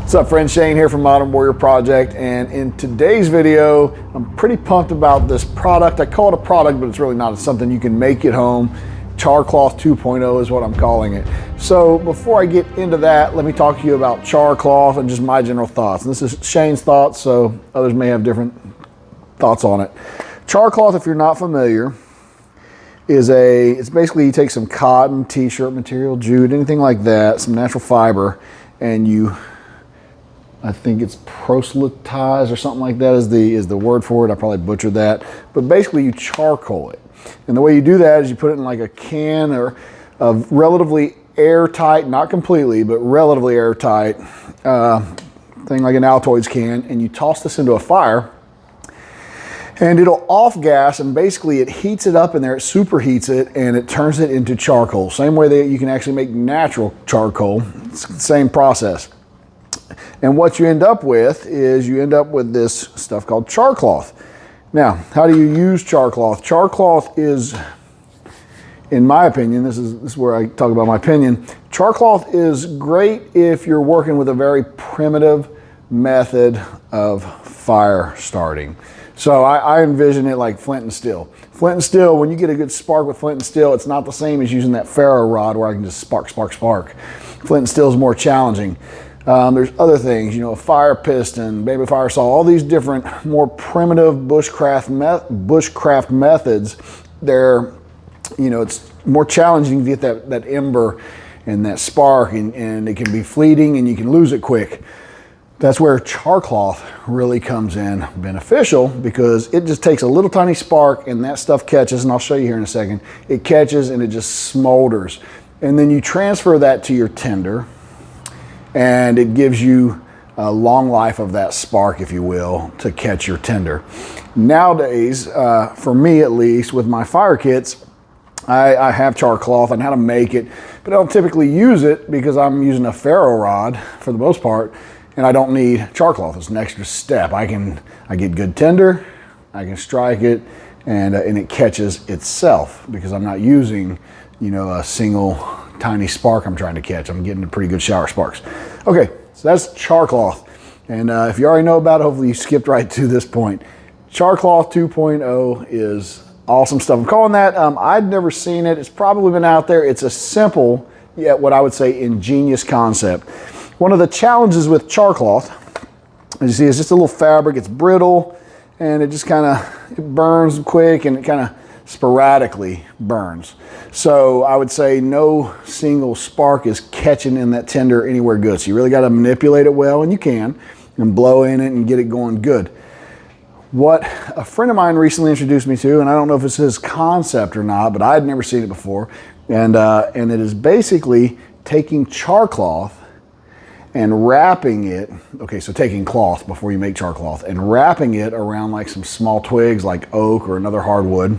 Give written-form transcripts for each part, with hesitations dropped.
What's up, friends? Shane here from Modern Warrior Project, and in today's video I'm pretty pumped about this product. I call it a product, but it's really not. It's something you can make at home. Char Cloth 2.0 is what I'm calling it. So before I get into that, let me talk to you about Char Cloth and just my general thoughts. And this is Shane's thoughts, so others may have different thoughts on it. Char Cloth, if you're not familiar, it's basically you take some cotton, t-shirt material, jute, anything like that, some natural fiber, and you, I think it's proselytize or something like that is the word for it. I probably butchered that. But basically you charcoal it. And the way you do that is you put it in like a can or a relatively airtight, not completely, but relatively airtight thing like an Altoids can, and you toss this into a fire and it'll off gas, and basically it heats it up in there, it superheats it, and it turns it into charcoal. Same way that you can actually make natural charcoal. It's the same process. And what you end up with is you end up with this stuff called char cloth. Now, how do you use char cloth? Char cloth is, in my opinion, this is where I talk about my opinion, char cloth is great if you're working with a very primitive method of fire starting. So I envision it like flint and steel. Flint and steel, when you get a good spark with flint and steel, it's not the same as using that ferro rod where I can just spark. Flint and steel is more challenging. There's other things, you know, a fire piston, baby fire saw, all these different more primitive bushcraft methods. They're, you know, it's more challenging to get that ember and that spark, and it can be fleeting and you can lose it quick. That's where char cloth really comes in beneficial, because it just takes a little tiny spark and that stuff catches, and I'll show you here in a second. It catches and it just smolders. And then you transfer that to your tinder, and it gives you a long life of that spark, if you will, to catch your tinder. Nowadays, for me at least, with my fire kits, I have char cloth and how to make it, but I don't typically use it because I'm using a ferro rod for the most part, and I don't need char cloth. It's an extra step. I get good tinder, I can strike it, and it catches itself because I'm not using, you know, a single tiny spark I'm trying to catch. I'm getting pretty good shower sparks. Okay, so that's char cloth. And if you already know about it, hopefully you skipped right to this point. Char Cloth 2.0 is awesome stuff. I'm calling that, I'd never seen it. It's probably been out there. It's a simple, yet what I would say ingenious concept. One of the challenges with char cloth, as you see, it's just a little fabric. It's brittle, and it just it burns quick, and it kind of sporadically burns. So I would say no single spark is catching in that tinder anywhere good. So you really got to manipulate it well, and you can, and blow in it and get it going good. What a friend of mine recently introduced me to, and I don't know if it's his concept or not, but I'd never seen it before, and it is basically taking char cloth and wrapping it, okay, so taking cloth before you make char cloth and wrapping it around like some small twigs like oak or another hardwood,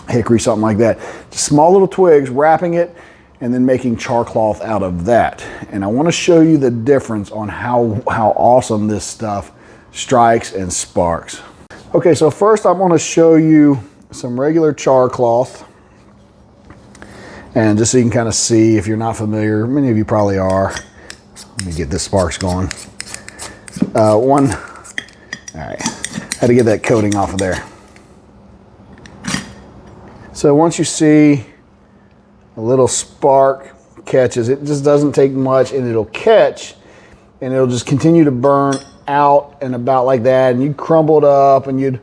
hickory, something like that. Just small little twigs, wrapping it, and then making char cloth out of that. And I want to show you the difference on how awesome this stuff strikes and sparks. Okay, so first I want to show you some regular char cloth, and just so you can kind of see, if you're not familiar, many of you probably are. Let me get this sparks going. All right, had to get that coating off of there. So once you see a little spark catches, it just doesn't take much, and it'll catch, and it'll just continue to burn out and about like that, and you'd crumble it up and you'd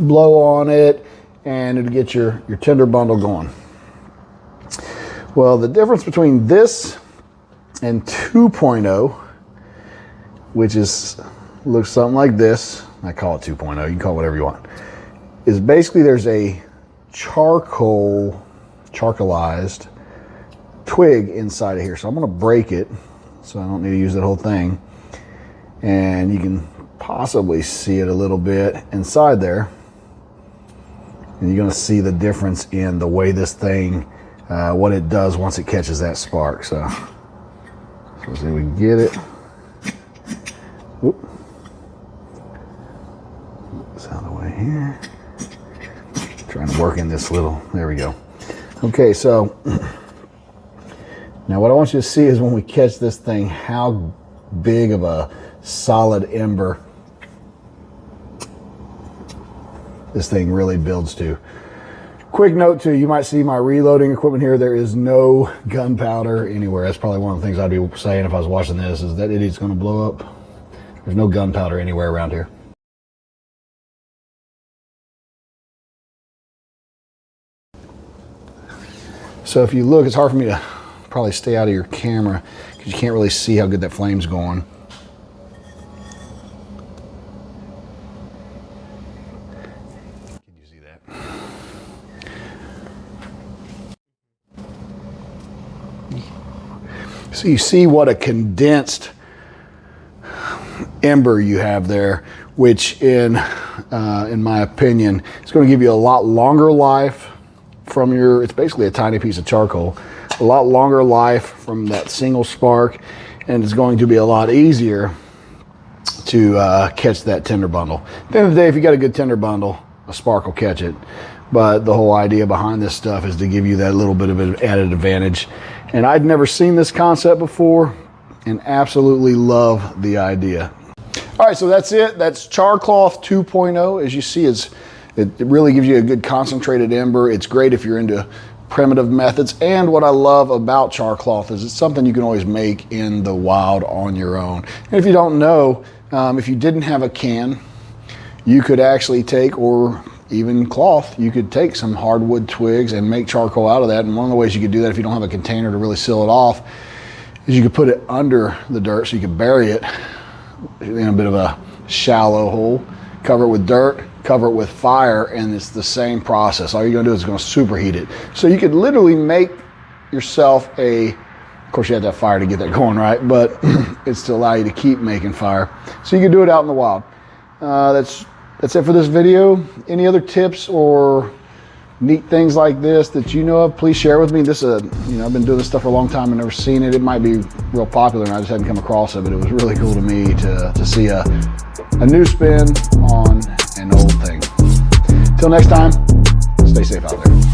blow on it, and it'd get your tinder bundle going. Well, the difference between this and 2.0, which looks something like this, I call it 2.0, you can call it whatever you want, is basically there's a charcoalized twig inside of here. So I'm going to break it so I don't need to use that whole thing, and you can possibly see it a little bit inside there, and you're going to see the difference in the way this thing, what it does once it catches that spark. So let's see if we can get it. Oop. It's out of the way here. Trying to work in this little, there we go. Okay, so Now what I want you to see is when we catch this thing, how big of a solid ember this thing really builds to. Quick note too, you might see my reloading equipment here. There is no gunpowder anywhere. That's probably one of the things I'd be saying if I was watching this, is that idiot's gonna blow up. There's no gunpowder anywhere around here. So if you look, it's hard for me to probably stay out of your camera because you can't really see how good that flame's going. Can you see that? So you see what a condensed ember you have there, which in my opinion, is going to give you a lot longer life from your, it's basically a tiny piece of charcoal, a lot longer life from that single spark, and it's going to be a lot easier to catch that tinder bundle. At the end of the day, if you got a good tinder bundle, a spark will catch it. But the whole idea behind this stuff is to give you that little bit of an added advantage. And I'd never seen this concept before and absolutely love the idea. All right, so that's it. That's Char Cloth 2.0. As you see, it really gives you a good concentrated ember. It's great if you're into primitive methods. And what I love about Char Cloth is it's something you can always make in the wild on your own. And if you don't know, if you didn't have a can, you could actually take, or even cloth, you could take some hardwood twigs and make charcoal out of that. And one of the ways you could do that if you don't have a container to really seal it off is you could put it under the dirt, so you could bury it in a bit of a shallow hole, cover it with dirt, cover it with fire, and it's the same process. All you're gonna do is gonna superheat it. So you could literally make yourself of course you have to have fire to get that going, right? But it's to allow you to keep making fire. So you can do it out in the wild. That's it for this video. Any other tips or neat things like this that you know of, please share with me. This I've been doing this stuff for a long time and never seen it. It might be real popular and I just hadn't come across it, but it was really cool to me to see a new spin on an old thing. Till next time, stay safe out there.